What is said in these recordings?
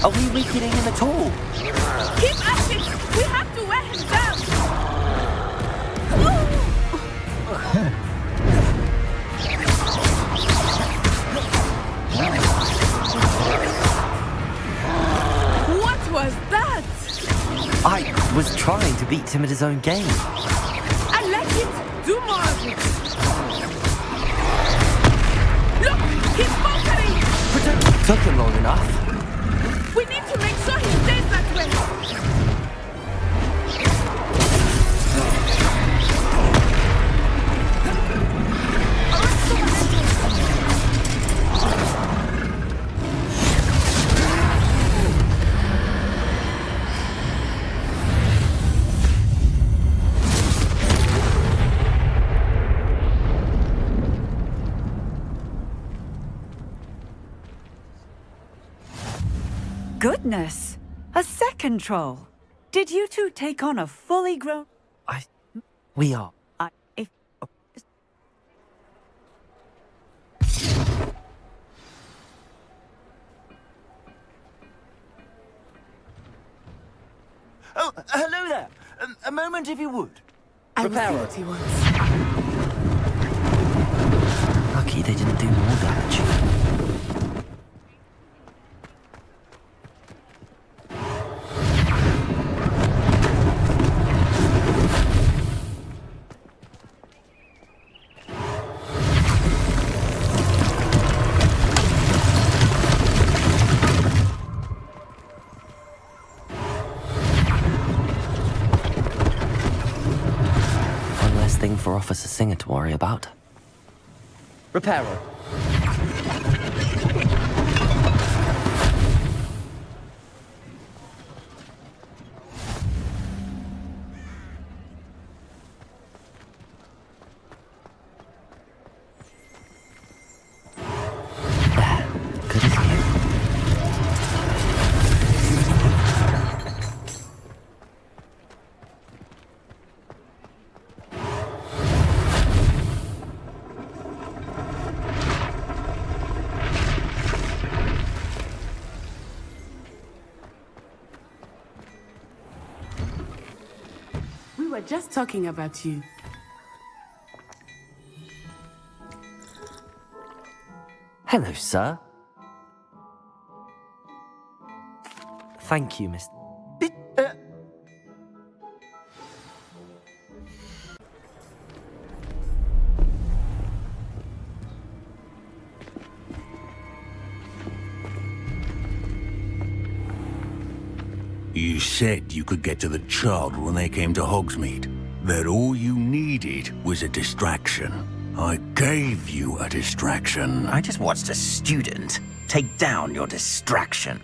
Are we weakening him at all? Keep at it! We have to wear him down! What was that? I was trying to beat him at his own game. I like it! Do more of it! Look! He's faltering! But it took him long enough. We need to make sure he stays that way! Goodness! A second troll! Did you two take on a fully grown... We are. If... Oh, hello there. A moment if you would. I will see Reparo. what he wants. Lucky they didn't do more damage. Thing for Officer Singer to worry about. Reparo. There. Good as new. We were just talking about you. Hello, sir. Thank you, Miss... You said you could get to the child when they came to Hogsmeade. That all you needed was a distraction. I gave you a distraction. I just watched a student take down your distraction.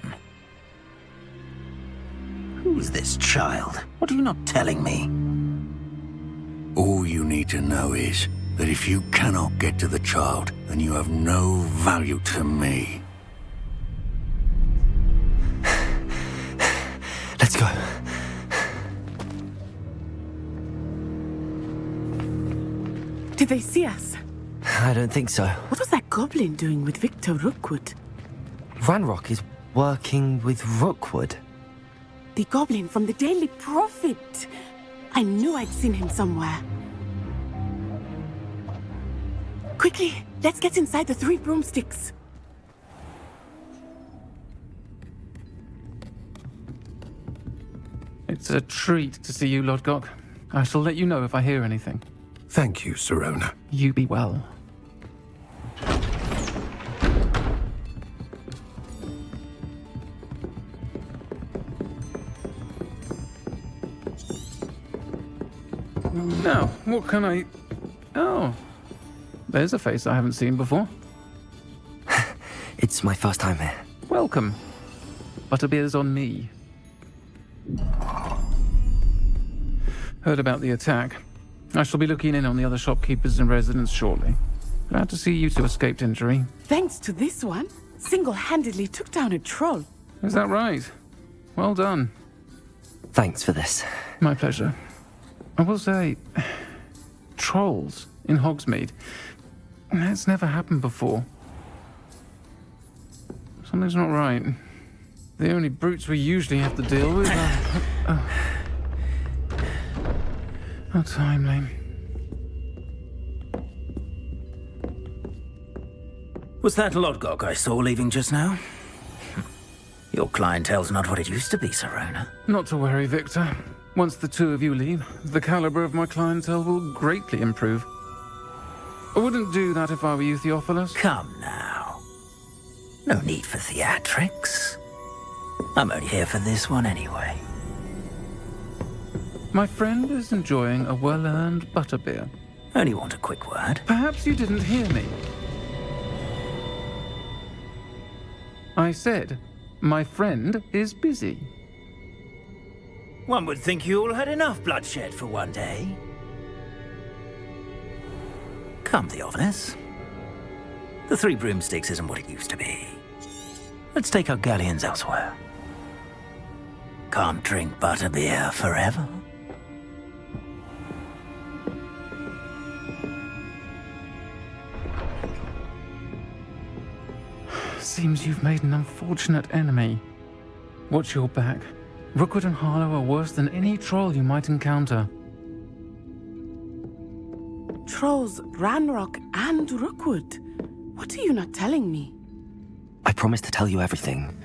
Who's this child? What are you not telling me? All you need to know is that if you cannot get to the child, then you have no value to me. Let's go. Did they see us? I don't think so. What was that goblin doing with Victor Rookwood? Ranrock is working with Rookwood. The goblin from the Daily Prophet. I knew I'd seen him somewhere. Quickly, let's get inside the 3 broomsticks. It's a treat to see you, Lodgok. I shall let you know if I hear anything. Thank you, Sirona. You be well. Now, what can I... Oh, there's a face I haven't seen before. It's my first time here. Welcome. Butterbeer's on me. Heard about the attack. I shall be looking in on the other shopkeepers and residents shortly. Glad to see you two escaped injury. Thanks to this one, single-handedly took down a troll. Is that right? Well done. Thanks for this. My pleasure. I will say, trolls in Hogsmeade. That's never happened before. Something's not right. The only brutes we usually have to deal with are... How timely. Was that Lodgok I saw leaving just now? Your clientele's not what it used to be, Serona. Not to worry, Victor. Once the two of you leave, the caliber of my clientele will greatly improve. I wouldn't do that if I were you, Theophilus. Come now. No need for theatrics. I'm only here for this one anyway. My friend is enjoying a well-earned butterbeer. Only want a quick word. Perhaps you didn't hear me. I said, my friend is busy. One would think you all had enough bloodshed for one day. Come, Theophilus. The Three Broomsticks isn't what it used to be. Let's take our galleons elsewhere. Can't drink butterbeer forever. Seems you've made an unfortunate enemy. Watch your back. Rookwood and Harlow are worse than any troll you might encounter. Trolls, Ranrock, and Rookwood. What are you not telling me? I promised to tell you everything,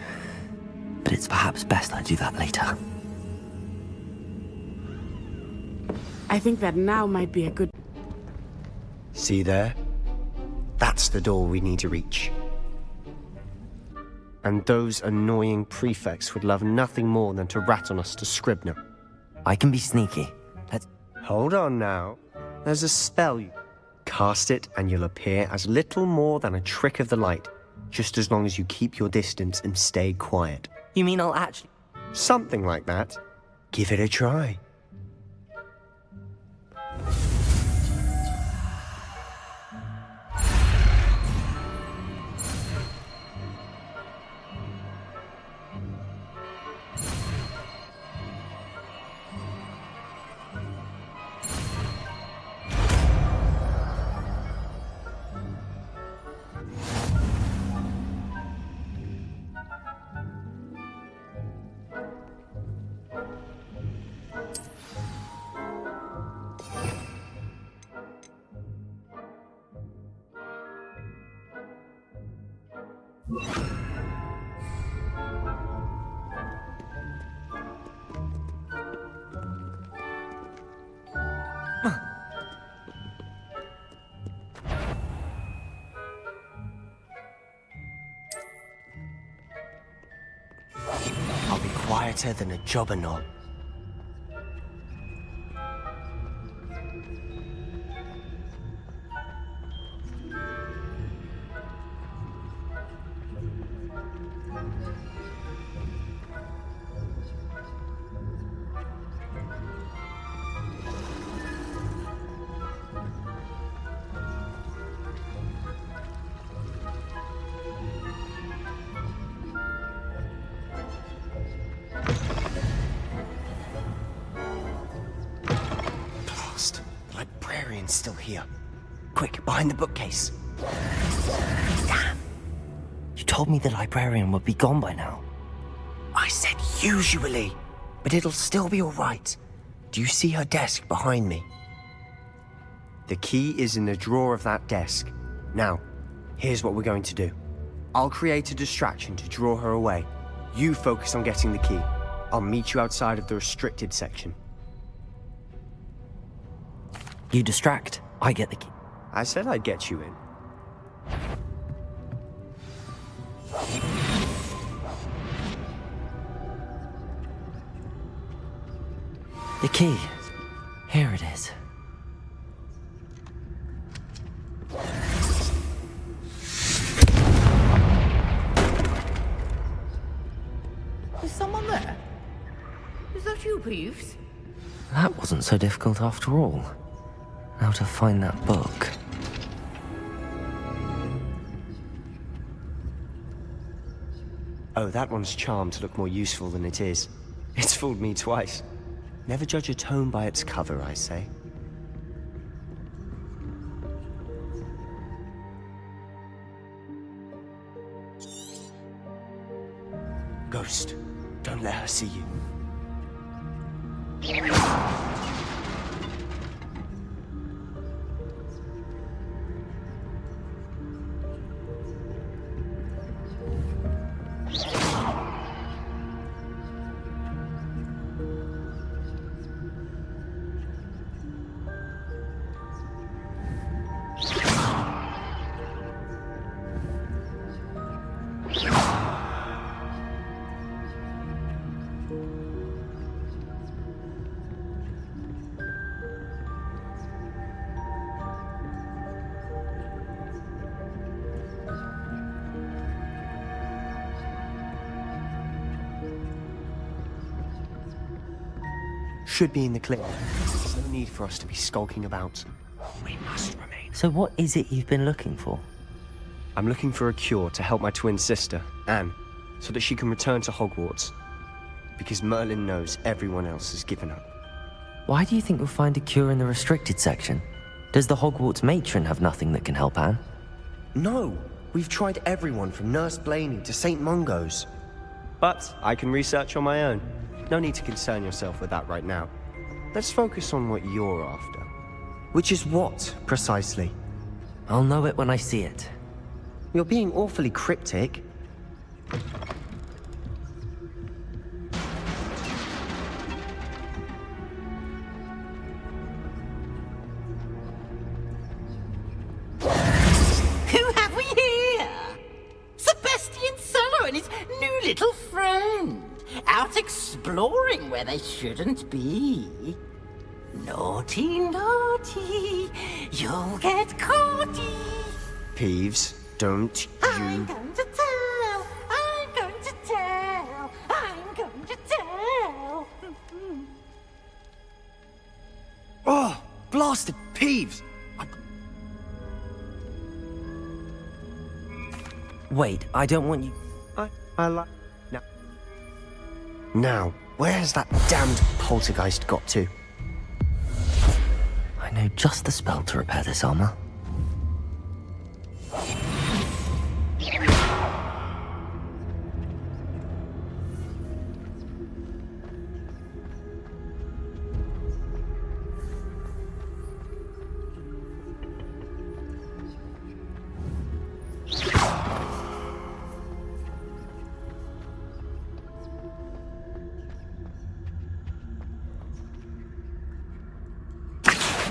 but it's perhaps best I do that later. I think that now might be a good... See there? That's the door we need to reach. And those annoying prefects would love nothing more than to rat on us to Scribner. I can be sneaky. Let's... Hold on now. There's a spell. Cast it and you'll appear as little more than a trick of the light, just as long as you keep your distance and stay quiet. You mean I'll actually... Something like that. Give it a try. I'll be quieter than a jobberknoll. Still here. Quick, behind the bookcase. Damn. You told me the librarian would be gone by now. I said usually, but it'll still be all right. Do you see her desk behind me? The key is in the drawer of that desk. Now, here's what we're going to do. I'll create a distraction to draw her away. You focus on getting the key. I'll meet you outside of the restricted section. You distract, I get the key. I said I'd get you in. The key. Here it is. Is someone there? Is that you, Peeves? That wasn't so difficult after all. How to find that book. Oh, that one's charmed to look more useful than it is. It's fooled me twice. Never judge a tome by its cover, I say. Ghost, don't let her see you. Should be in the clear. There's no need for us to be skulking about. We must remain. So what is it you've been looking for? I'm looking for a cure to help my twin sister, Anne, so that she can return to Hogwarts. Because Merlin knows everyone else has given up. Why do you think you'll find a cure in the restricted section? Does the Hogwarts matron have nothing that can help Anne? No! We've tried everyone from Nurse Blaney to St. Mungo's. But I can research on my own. No need to concern yourself with that right now. Let's focus on what you're after. Which is what, precisely? I'll know it when I see it. You're being awfully cryptic. Who have we here? Sebastian Cello and his new little friend. Out exploring where they shouldn't be. Naughty, naughty, you'll get caughty. Peeves, don't I'm you... going to tell, I'm going to tell, I'm going to tell. Oh, blasted Peeves! Wait, I don't want you... I like... Now, where's that damned poltergeist got to? I know just the spell to repair this armor.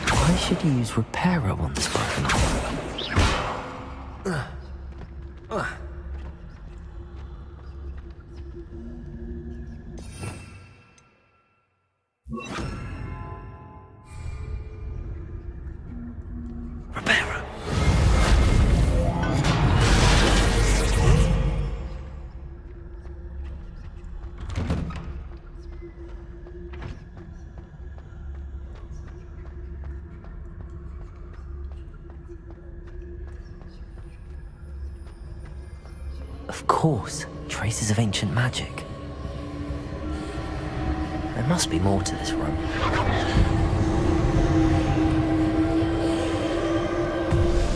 Why should you use Repairer on this broken armor? Repairer. Of course, traces of ancient magic. There must be more to this room.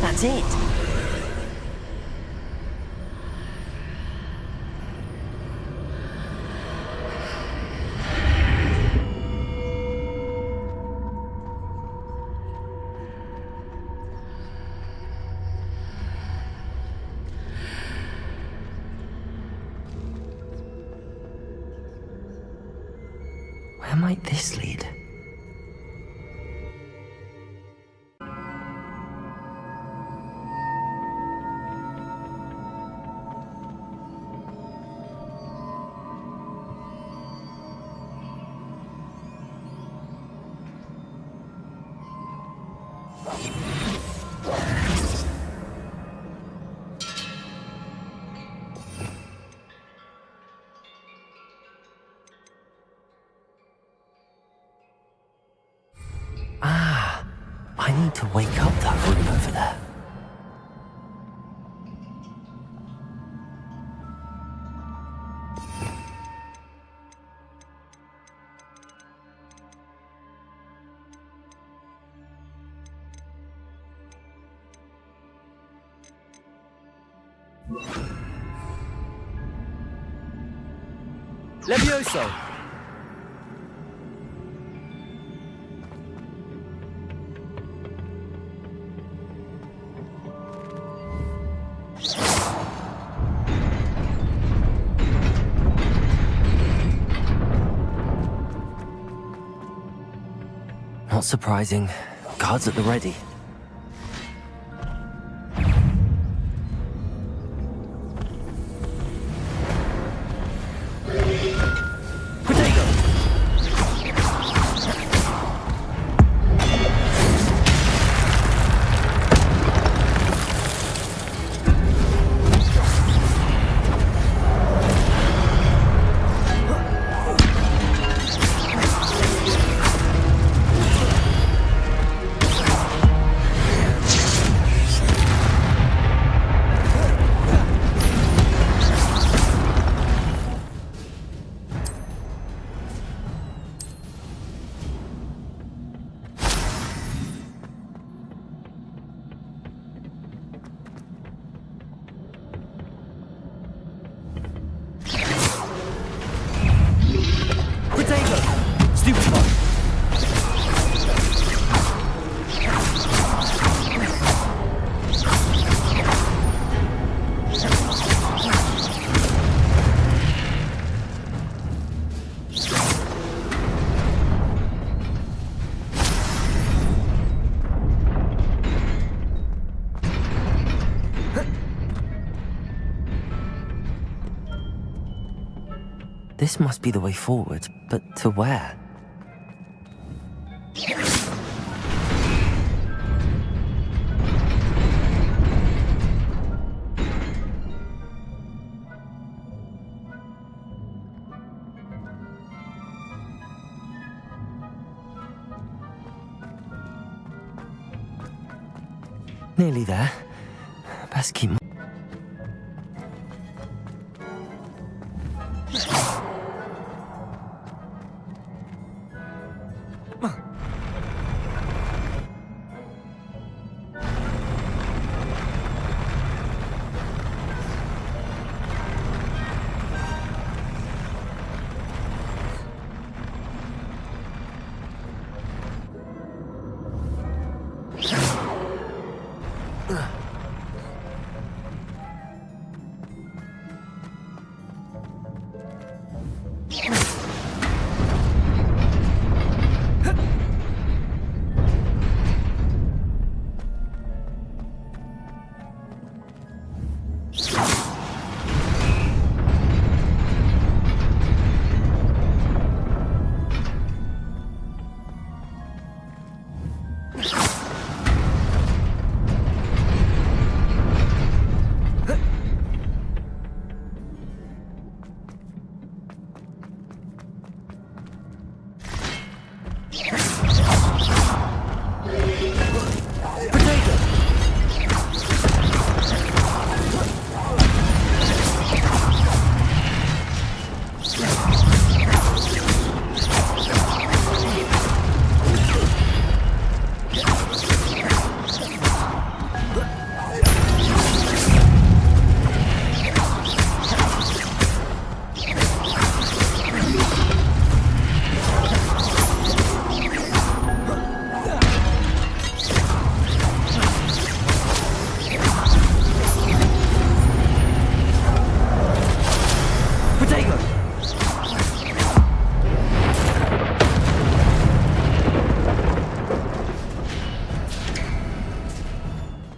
That's it! Where might this lead? I need to wake up that room over there. Levioso! Not surprising. Guards at the ready. This must be the way forward, but to where? Nearly there. Best keep...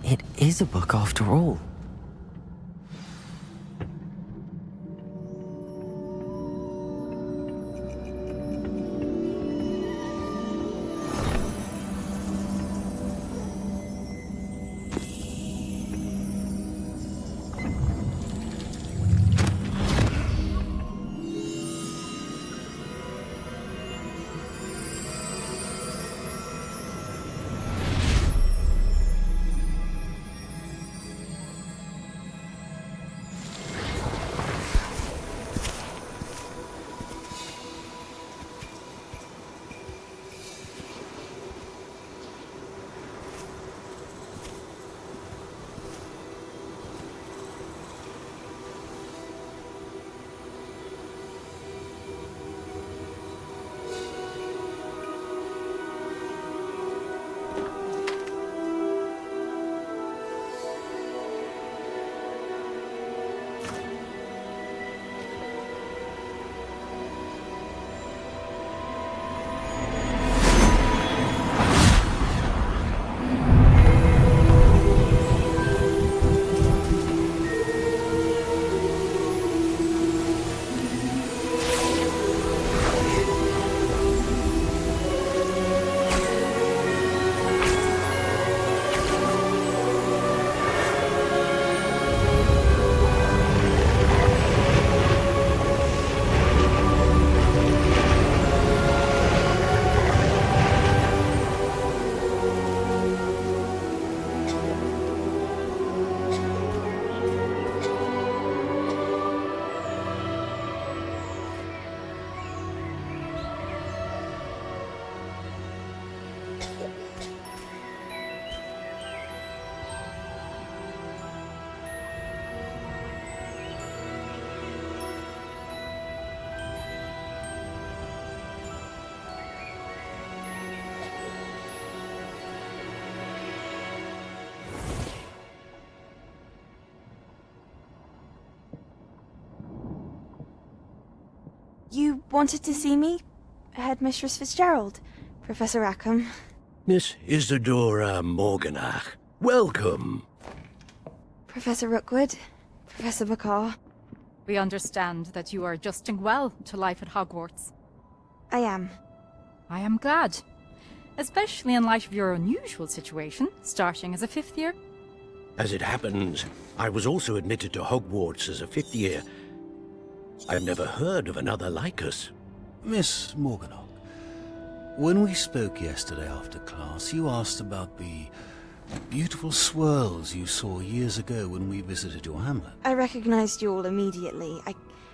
It is a book after all. You wanted to see me? Headmistress Fitzgerald? Professor Rackham? Miss Isadora Morganach, welcome. Professor Rookwood? Professor Bakar? We understand that you are adjusting well to life at Hogwarts. I am. I am glad. Especially in light of your unusual situation, starting as a 5th year. As it happens, I was also admitted to Hogwarts as a 5th year. I've never heard of another like us. Miss Morganach, when we spoke yesterday after class, you asked about the beautiful swirls you saw years ago when we visited your hamlet. I recognized you all immediately. I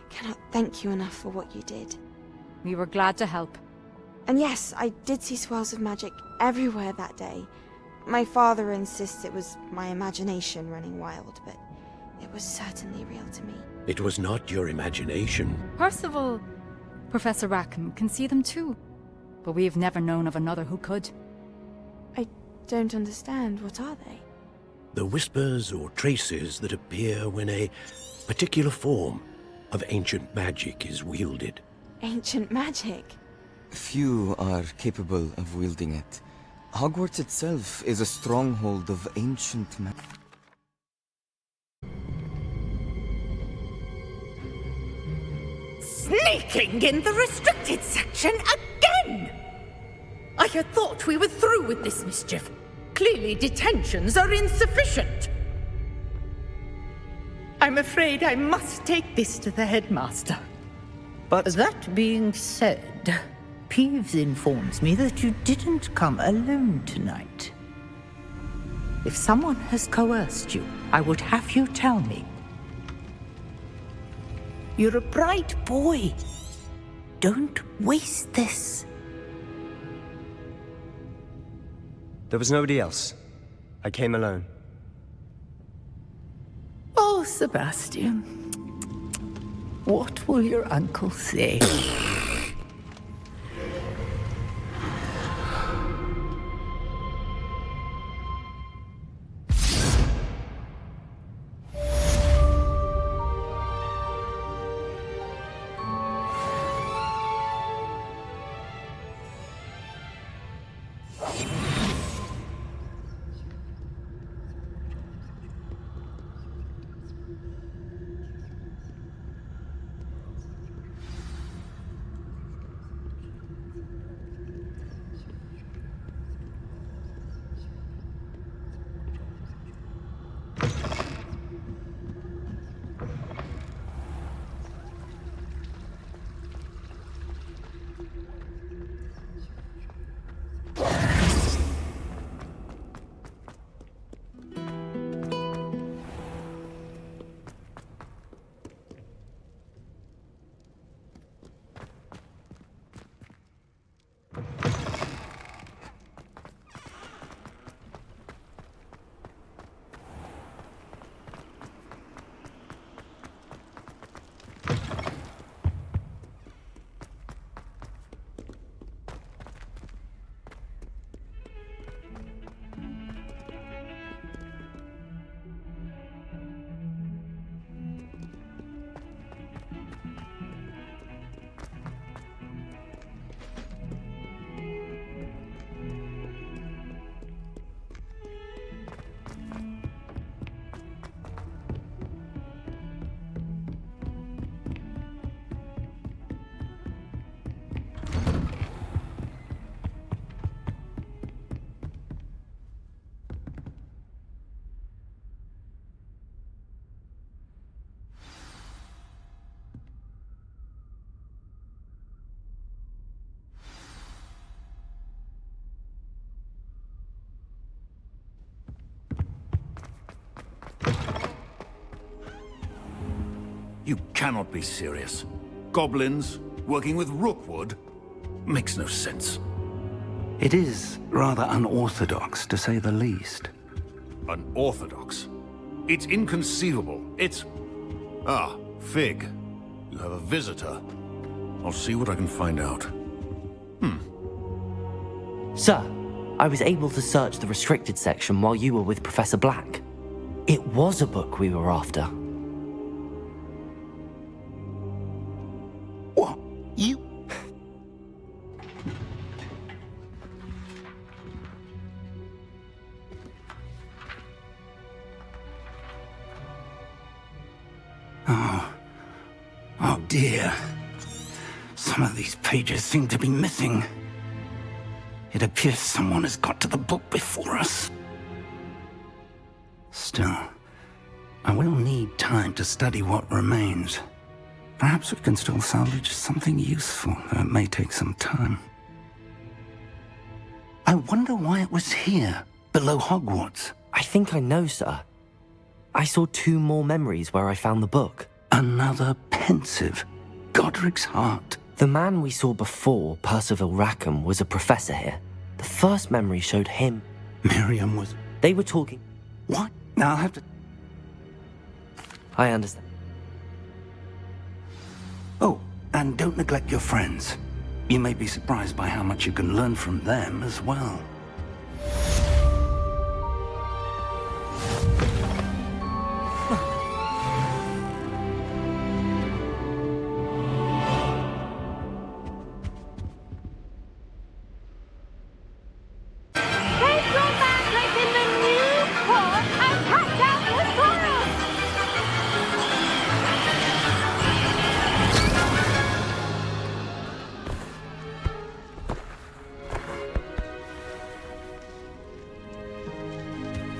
cannot thank you enough for what you did. We were glad to help. And yes, I did see swirls of magic everywhere that day. My father insists it was my imagination running wild, but it was certainly real to me. It was not your imagination. Percival, Professor Rackham can see them too. But we have never known of another who could. I don't understand. What are they? The whispers or traces that appear when a particular form of ancient magic is wielded. Ancient magic? Few are capable of wielding it. Hogwarts itself is a stronghold of ancient magic. Sneaking in the restricted section again! I had thought we were through with this mischief. Clearly detentions are insufficient. I'm afraid I must take this to the headmaster. But that being said, Peeves informs me that you didn't come alone tonight. If someone has coerced you, I would have you tell me. You're a bright boy. Don't waste this. There was nobody else. I came alone. Oh, Sebastian. What will your uncle say? You cannot be serious. Goblins working with Rookwood? Makes no sense. It is rather unorthodox, to say the least. Unorthodox? It's inconceivable. It's... Ah, Fig. You have a visitor. I'll see what I can find out. Sir, I was able to search the restricted section while you were with Professor Black. It was a book we were after. dear. Some of these pages seem to be missing. It appears someone has got to the book before us. Still, I will need time to study what remains. Perhaps we can still salvage something useful, though it may take some time. I wonder why it was here, below Hogwarts. I think I know, sir. I saw 2 more memories where I found the book. Another pensive Godric's heart. The man we saw before, Percival Rackham, was a professor here. The first memory showed him. Miriam was... They were talking... What? Now I'll have to... I understand. Oh, and don't neglect your friends. You may be surprised by how much you can learn from them as well.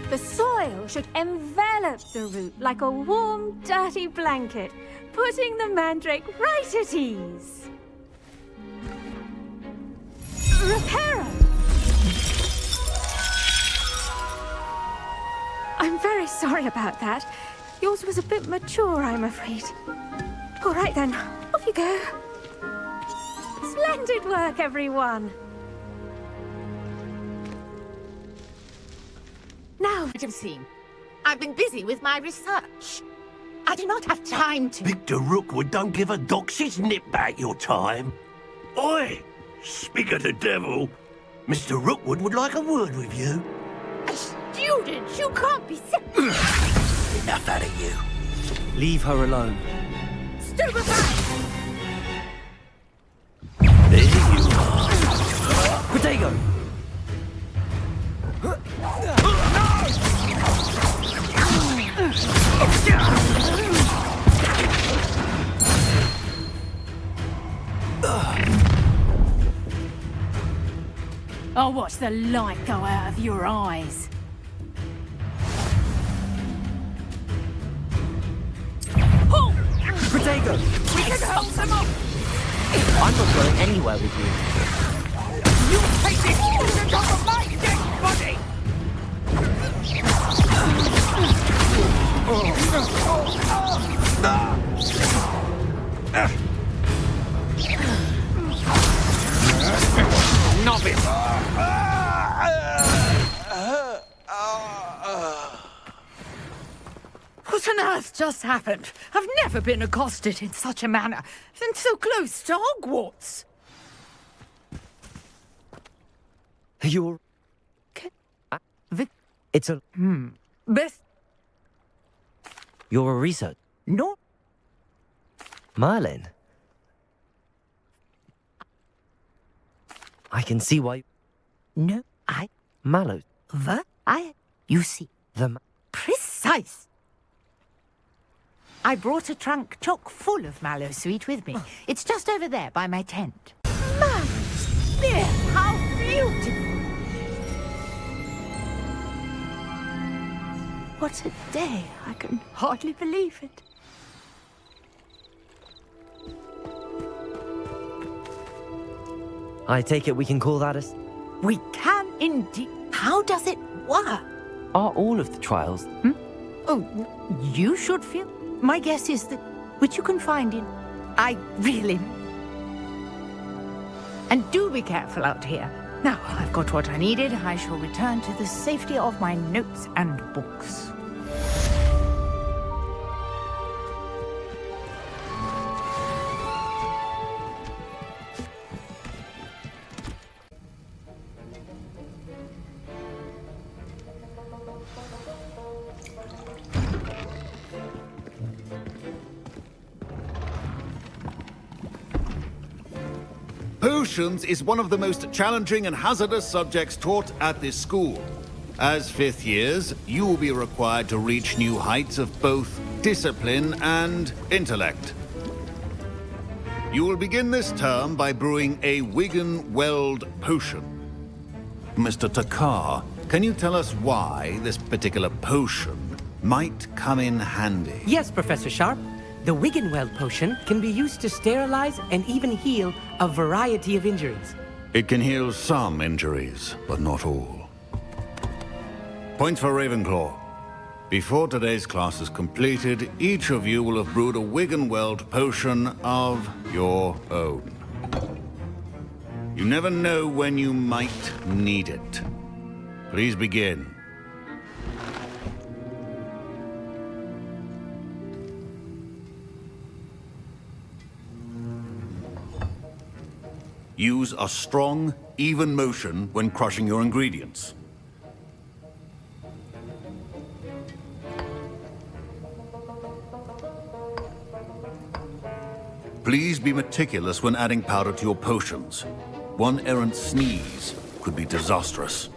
The soil should envelop the root like a warm, dirty blanket, putting the mandrake right at ease. Reparo! I'm very sorry about that. Yours was a bit mature, I'm afraid. All right then, off you go. Splendid work, everyone. Now, Madam Seam, I've been busy with my research. I do not have time to... Victor Rookwood don't give a doxy's nip back your time. Oi! Speak of the devil. Mr. Rookwood would like a word with you. A student? You can't be... Enough out of you. Leave her alone. Stupefy! There you are. Potato! I'll watch the light go out of your eyes. Potato! We can hold them up! I'm not going anywhere with you. You take this student off of my dead body! Novice! What on earth just happened? I've never been accosted in such a manner, and so close to Hogwarts. You're... It's a... Beth? You're a researcher. No. Merlin? I can see why... No, Mallow. You see. The... Precise. I brought a trunk chock full of mallow sweet with me. It's just over there by my tent. Mallows! There! How beautiful! What a day! I can hardly believe it. I take it we can call that a... We can indeed. How does it work? Are all of the trials... Oh, you should feel... My guess is that... Which you can find in... I really... And do be careful out here. Now, I've got what I needed. I shall return to the safety of my notes and books. Potions is one of the most challenging and hazardous subjects taught at this school. As 5th years, you will be required to reach new heights of both discipline and intellect. You will begin this term by brewing a Wigan Weld potion. Mr. Takar, can you tell us why this particular potion might come in handy? Yes, Professor Sharp. The Wiggenweld potion can be used to sterilize and even heal a variety of injuries. It can heal some injuries, but not all. Points for Ravenclaw. Before today's class is completed, each of you will have brewed a Wiggenweld potion of your own. You never know when you might need it. Please begin. Use a strong, even motion when crushing your ingredients. Please be meticulous when adding powder to your potions. One errant sneeze could be disastrous.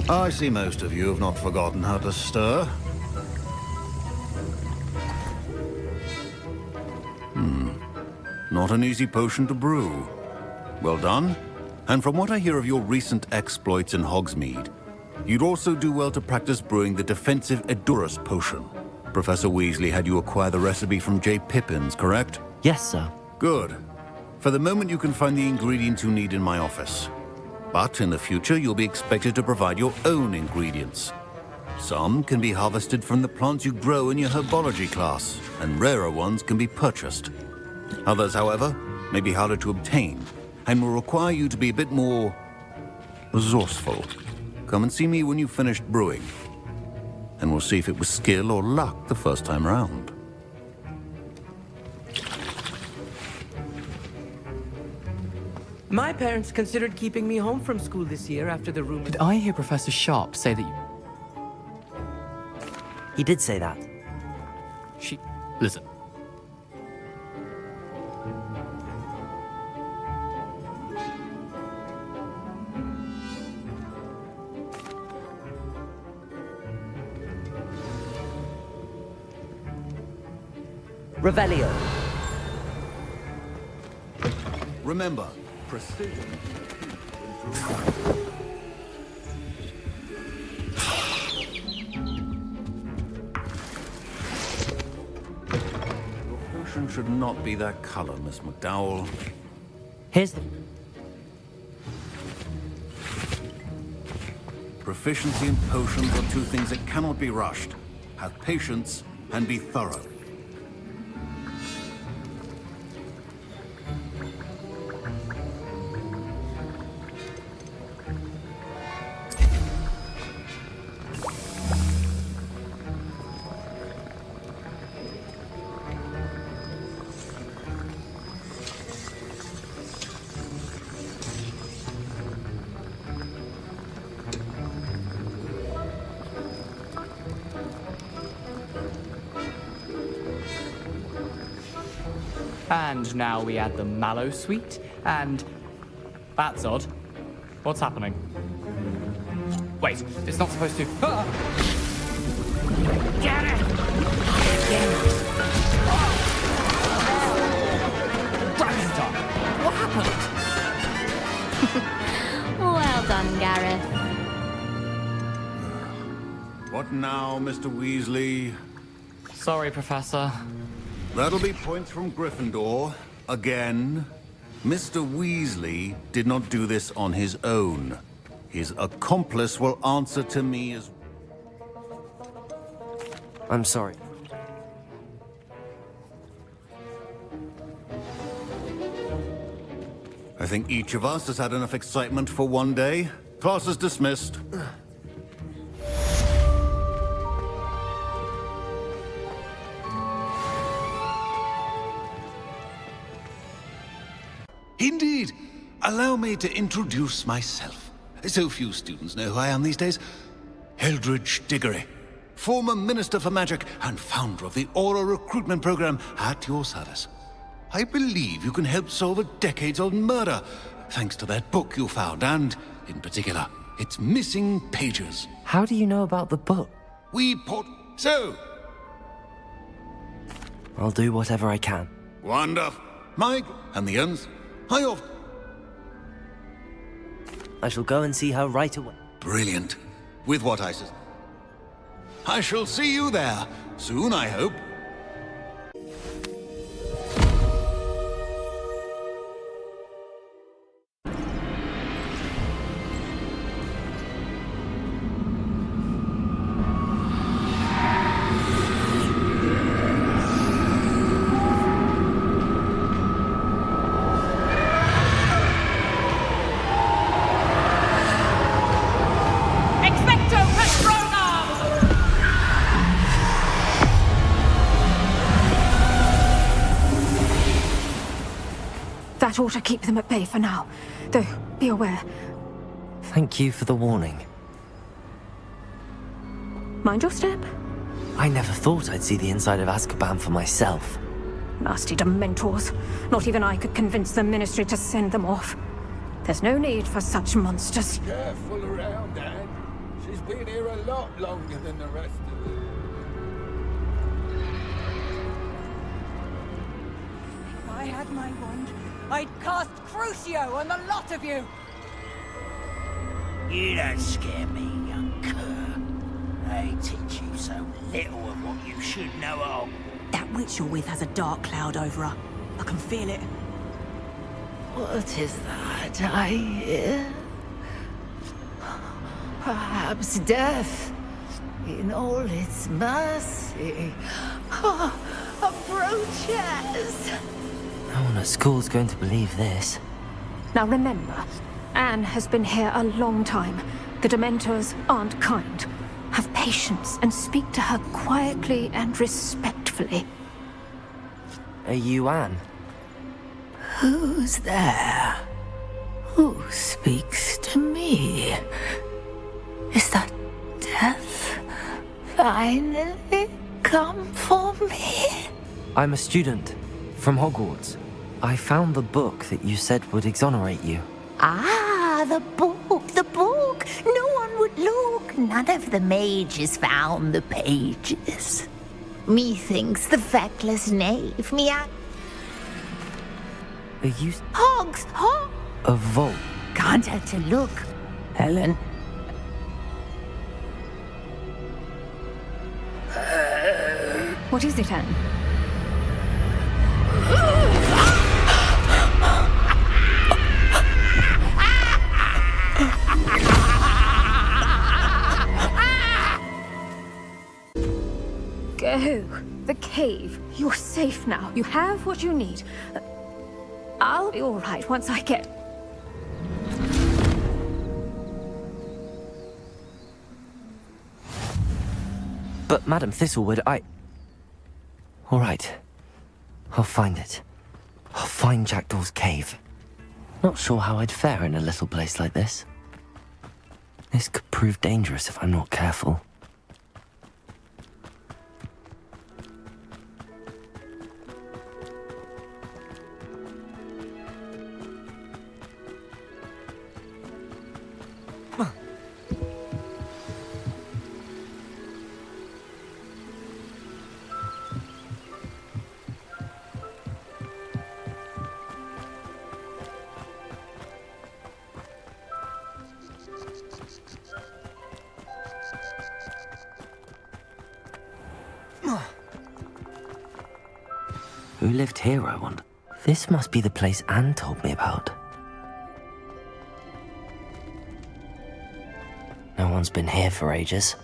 I see most of you have not forgotten how to stir. Not an easy potion to brew. Well done. And from what I hear of your recent exploits in Hogsmeade, you'd also do well to practice brewing the defensive Edurus potion. Professor Weasley had you acquire the recipe from J. Pippins, correct? Yes, sir. Good. For the moment, you can find the ingredients you need in my office. But in the future, you'll be expected to provide your own ingredients. Some can be harvested from the plants you grow in your herbology class, and rarer ones can be purchased. Others, however, may be harder to obtain, and will require you to be a bit more resourceful. Come and see me when you've finished brewing, and we'll see if it was skill or luck the first time round. My parents considered keeping me home from school this year after the rumor. Did I hear Professor Sharp say that you... He did say that. Listen. Revelio. Remember, precision. Your potion should not be that color, Miss McDowell. Here's the... Proficiency in potions are two things that cannot be rushed. Have patience and be thorough. And now we add the mallow sweet, and... That's odd. What's happening? Wait, it's not supposed to... Ah! Get it! Dragon's What happened? Well done, Gareth. What now, Mr. Weasley? Sorry, Professor. That'll be points from Gryffindor. Again. Mr. Weasley did not do this on his own. His accomplice will answer to me as... I'm sorry. I think each of us has had enough excitement for one day. Class is dismissed. Indeed. Allow me to introduce myself. So few students know who I am these days. Eldridge Diggory, former Minister for Magic and founder of the Aura Recruitment Program, at your service. I believe you can help solve a decades-old murder, thanks to that book you found, and, in particular, its missing pages. How do you know about the book? So, I'll do whatever I can. wonderful. Mike and the Uns, I shall go and see her right away. Brilliant. With what I said. I shall see you there soon, I hope. That ought to keep them at bay for now. Though, be aware. Thank you for the warning. Mind your step. I never thought I'd see the inside of Azkaban for myself. Nasty Dementors. Not even I could convince the Ministry to send them off. There's no need for such monsters. Careful around, Anne. She's been here a lot longer than the rest of them. If I had my wand, I'd cast Crucio on the lot of you! You don't scare me, young cur. They teach you so little of what you should know of. That witch you're with has a dark cloud over her. I can feel it. What is that I hear? Perhaps death in all its mercy. Approaches. No one at school's going to believe this. Now remember, Anne has been here a long time. The Dementors aren't kind. Have patience and speak to her quietly and respectfully. Are you Anne? Who's there? Who speaks to me? Is that death finally come for me? I'm a student from Hogwarts. I found the book that you said would exonerate you. Ah, the book, the book. No one would look. None of the mages found the pages. Methinks the feckless knave, Are you... Hogs, A vault? Can't have to look, Helen. What is it, Anne? Go. The cave. You're safe now. You have what you need. I'll be all right once I get... But Madam Thistlewood, All right. I'll find it. I'll find Jackdaw's cave. Not sure how I'd fare in a little place like this. This could prove dangerous if I'm not careful. Who lived here, I wonder? This must be the place Anne told me about. No one's been here for ages.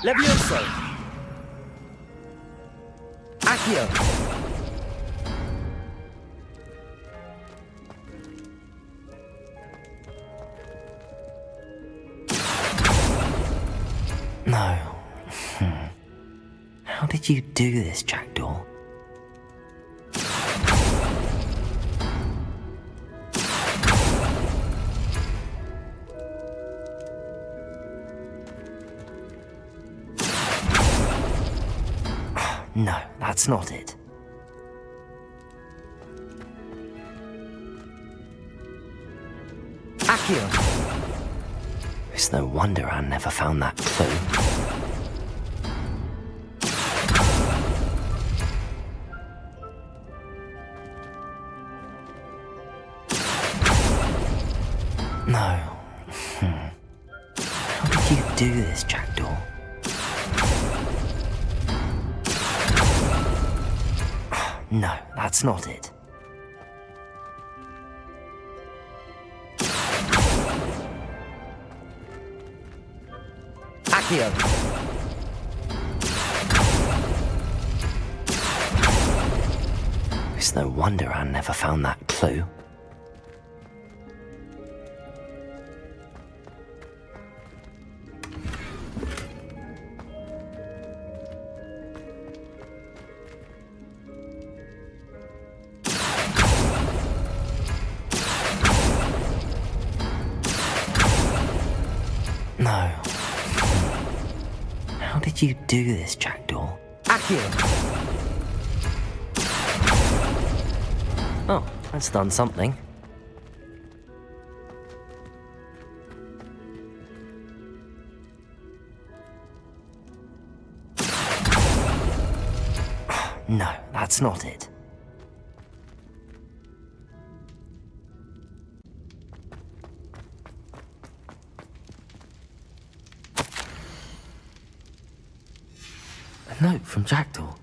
Levioso! Accio! No. How did you do this, Jackdaw? No, that's not it. Accio! It's no wonder Anne never found that clue. No. How did you do this, Jackdaw? No, that's not it. Accio! It's no wonder Anne never found that clue. No. How did you do this, Jackdaw? Accio! Oh, that's done something. No, that's not it. A note from Jackdaw.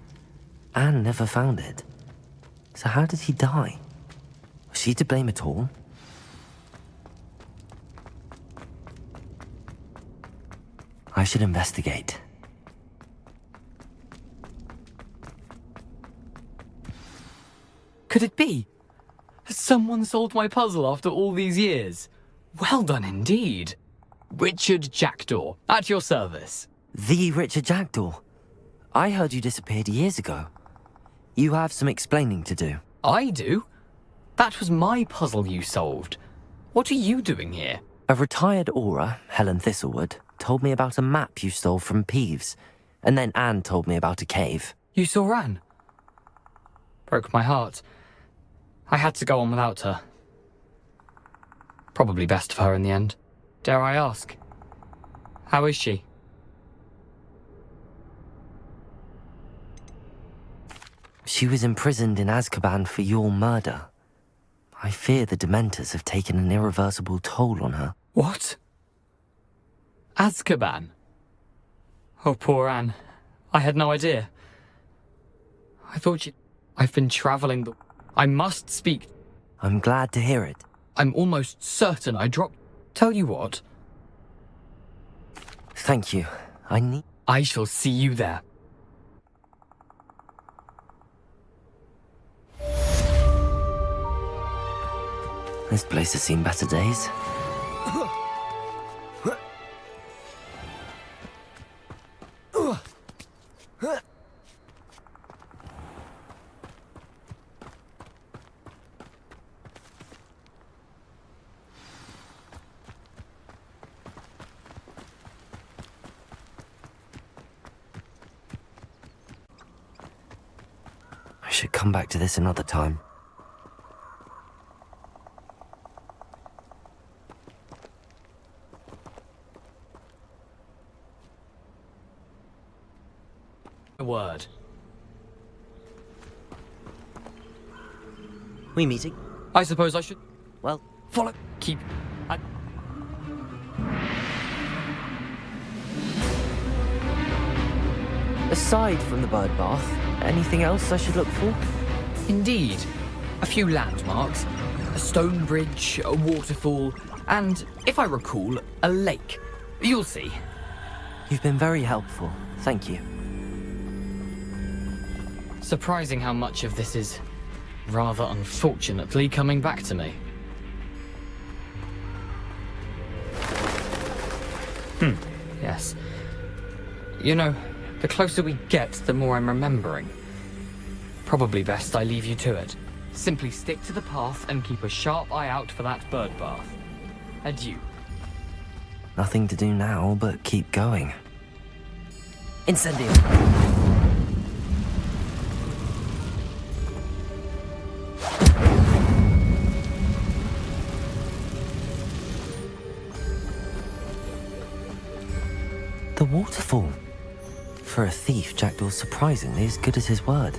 Anne never found it. So how did he die? Was she to blame at all? I should investigate. Could it be? Has someone solved my puzzle after all these years? Well done indeed. Richard Jackdaw, at your service. The Richard Jackdaw. I heard you disappeared years ago. You have some explaining to do. I do? That was my puzzle you solved. What are you doing here? A retired aura, Helen Thistlewood, told me about a map you stole from Peeves, and then Anne told me about a cave. You saw Anne? Broke my heart. I had to go on without her. Probably best of her in the end. Dare I ask? How is she? She was imprisoned in Azkaban for your murder. I fear the Dementors have taken an irreversible toll on her. What? Azkaban? Oh, poor Anne. I had no idea. I thought she... I've been travelling the... I must speak. I'm glad to hear it. I'm almost certain I dropped... Tell you what. Thank you. I shall see you there. This place has seen better days. I should come back to this another time. A word. We meeting? I suppose I should... Well... Follow... Keep... Aside from the bird bath, anything else I should look for? Indeed. A few landmarks. A stone bridge, a waterfall, and, if I recall, a lake. You'll see. You've been very helpful. Thank you. Surprising how much of this is, rather unfortunately, coming back to me. Yes. You know, the closer we get, the more I'm remembering. Probably best I leave you to it. Simply stick to the path and keep a sharp eye out for that bird bath. Adieu. Nothing to do now but keep going. Incendio! The waterfall. For a thief, Jackdaw's surprisingly as good as his word.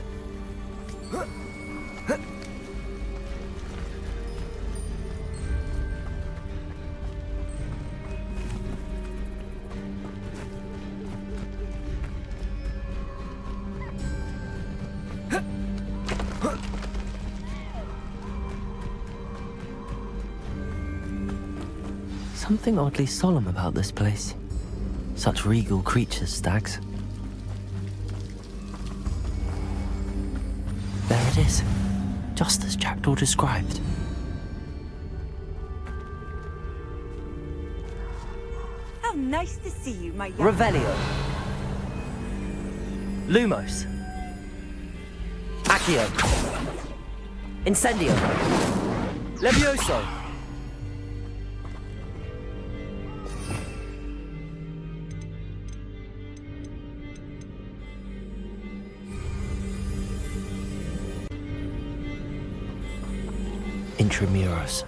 Something oddly solemn about this place. Such regal creatures, stags. There it is, just as Jackdaw described. How nice to see you, my young... Revelio. Lumos. Accio. Incendio. Levioso. Intramuros.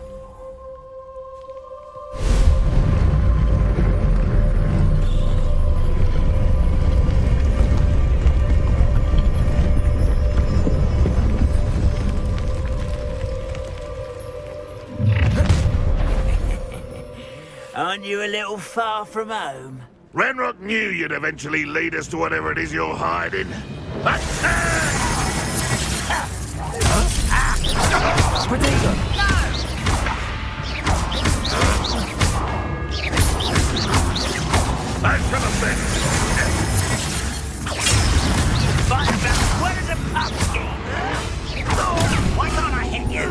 Aren't you a little far from home? Ranrock knew you'd eventually lead us to whatever it is you're hiding. What is a pumpkin? Why can't I hit you?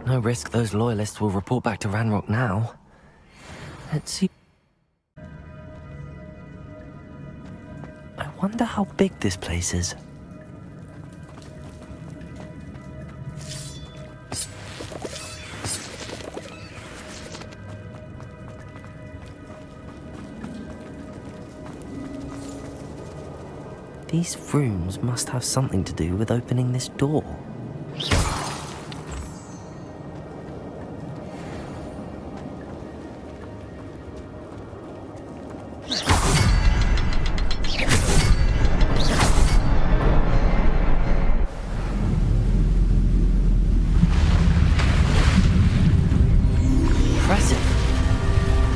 No risk those loyalists will report back to Ranrock now. Let's see. I wonder how big this place is. These rooms must have something to do with opening this door. Impressive.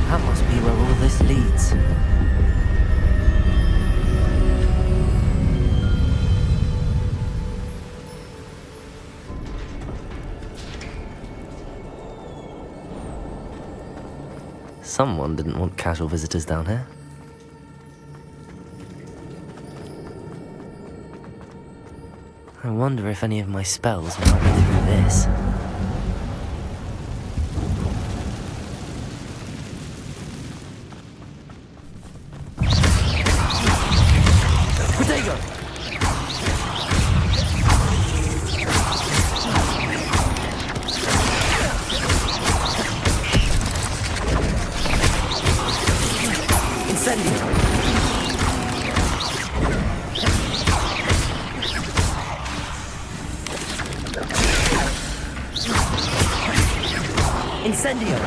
That must be where all this leads. Someone didn't want casual visitors down here. I wonder if any of my spells might be through this. Protego! Incendio! Incendio!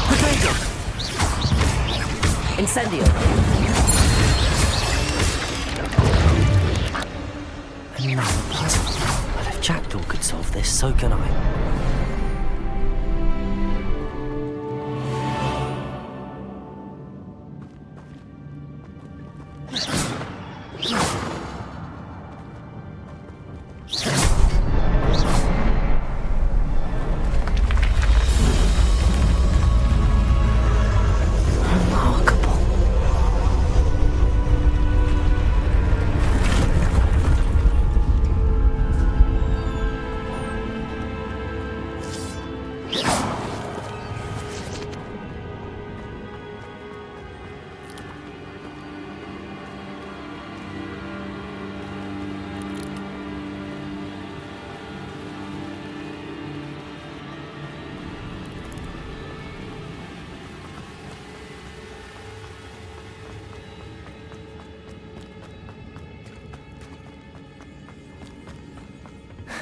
Protego! Incendio! Another puzzle. But if Jackdaw could solve this, so can I.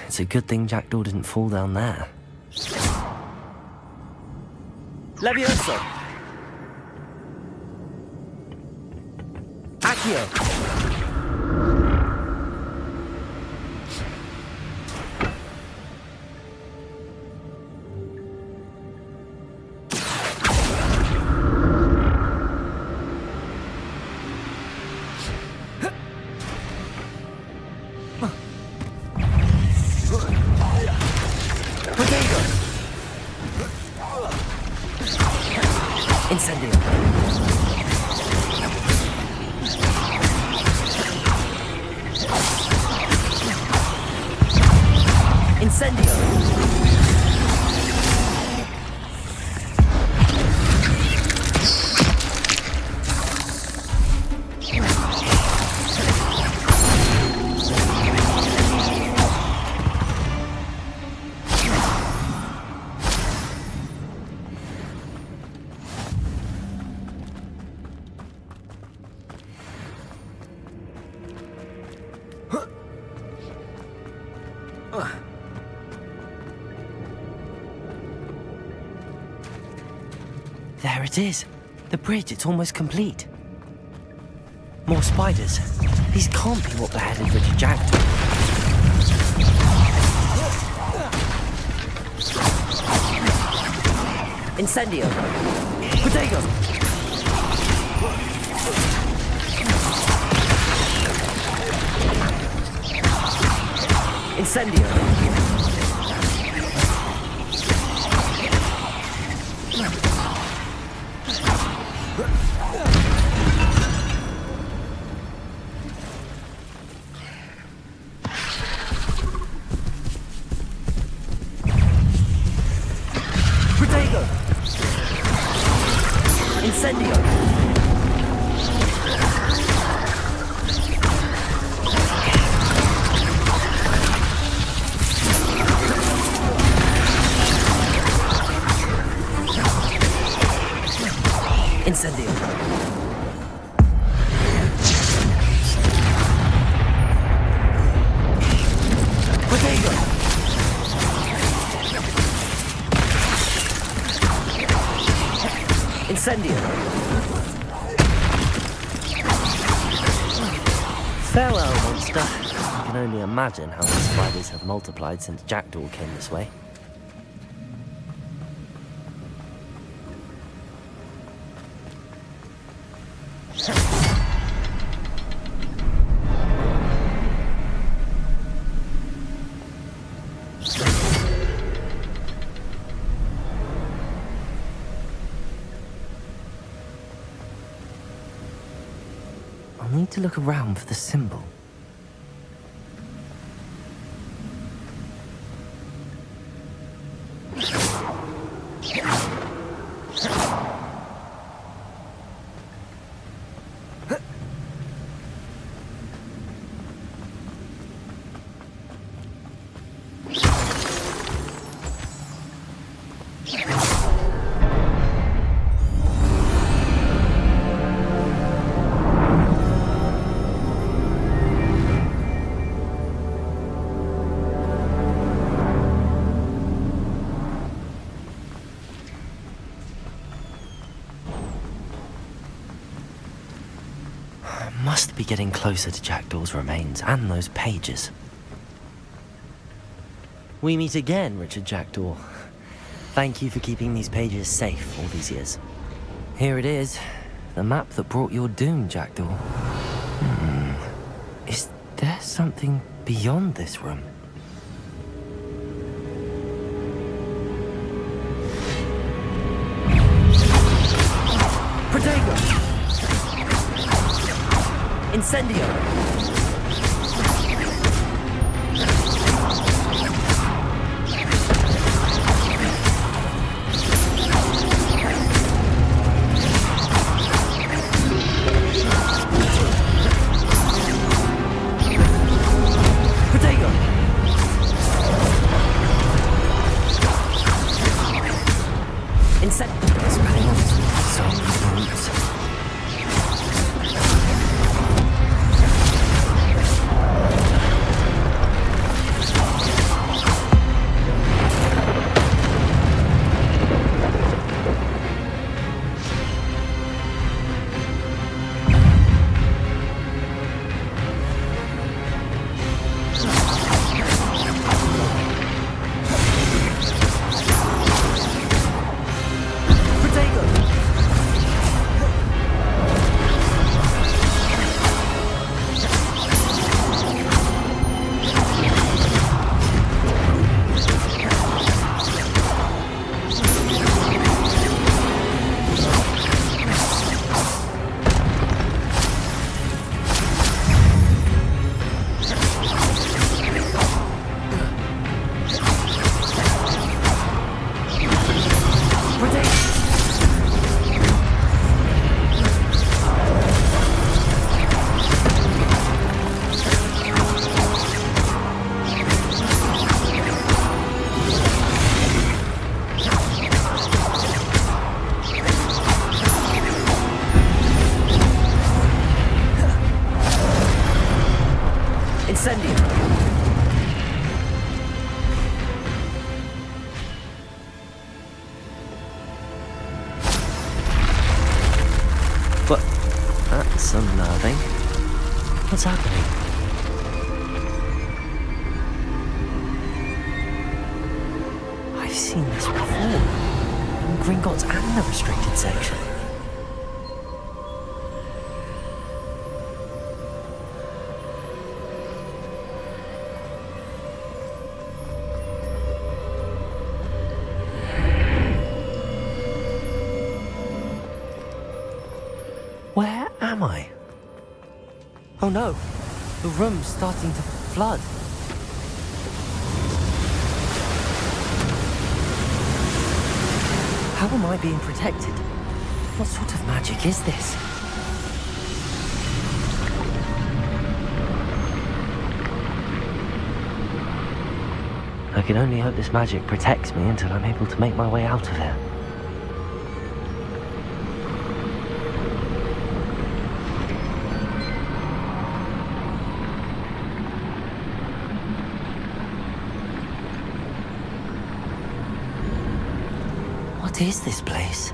It's a good thing Jackdaw didn't fall down there. Levioso! Accio! Incendio. Incendio. There it is. The bridge, it's almost complete. More spiders. These can't be what beheaded Richard Jackdaw. Incendio. Protego. Incendio. Incendio! Incendio! Protego! Incendio! Farewell, monster. I can only imagine how the spiders have multiplied since Jackdaw came this way. I'll need to look around for the symbol. Must be getting closer to Jackdaw's remains and those pages. We meet again, Richard Jackdaw. Thank you for keeping these pages safe all these years. Here it is, the map that brought your doom, Jackdaw. Is there something beyond this room? Protego! Incendio! Protego! Incendio! Spreading on some roots. Incendium! But that's unnerving. What's happening? I've seen this before. In Gringotts and the restricted section. Where am I? Oh no, the room's starting to flood. How am I being protected? What sort of magic is this? I can only hope this magic protects me until I'm able to make my way out of here. What is this place?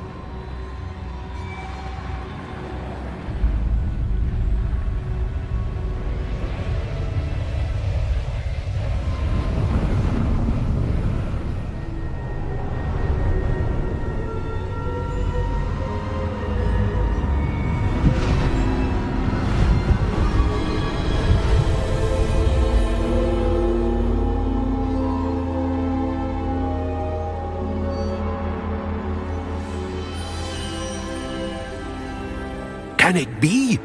Can it be?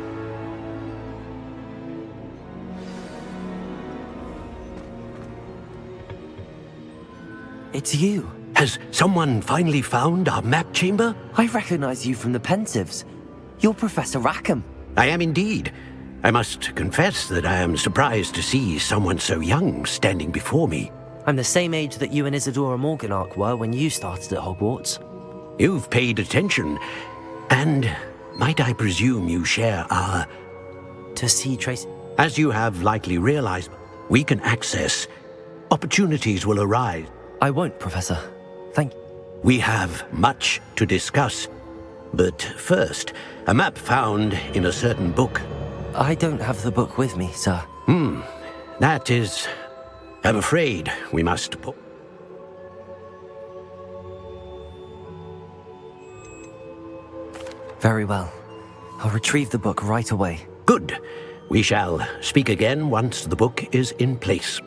It's you. Has someone finally found our map chamber? I recognize you from the Pensives. You're Professor Rackham. I am indeed. I must confess that I am surprised to see someone so young standing before me. I'm the same age that you and Isadora Morganach were when you started at Hogwarts. You've paid attention, and might I presume you share our... To see Trace... As you have likely realized, we can access. Opportunities will arise. I won't, Professor. Thank you. We have much to discuss. But first, a map found in a certain book. I don't have the book with me, sir. That is... I'm afraid we must... Very well. I'll retrieve the book right away. Good. We shall speak again once the book is in place.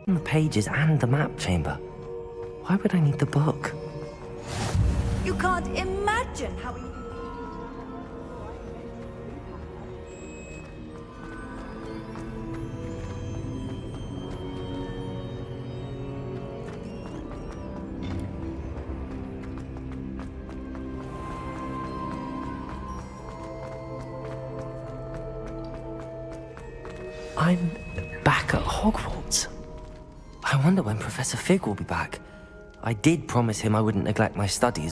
The pages and the map chamber. Why would I need the book? You can't imagine how... I'm back at Hogwarts. I wonder when Professor Fig will be back. I did promise him I wouldn't neglect my studies.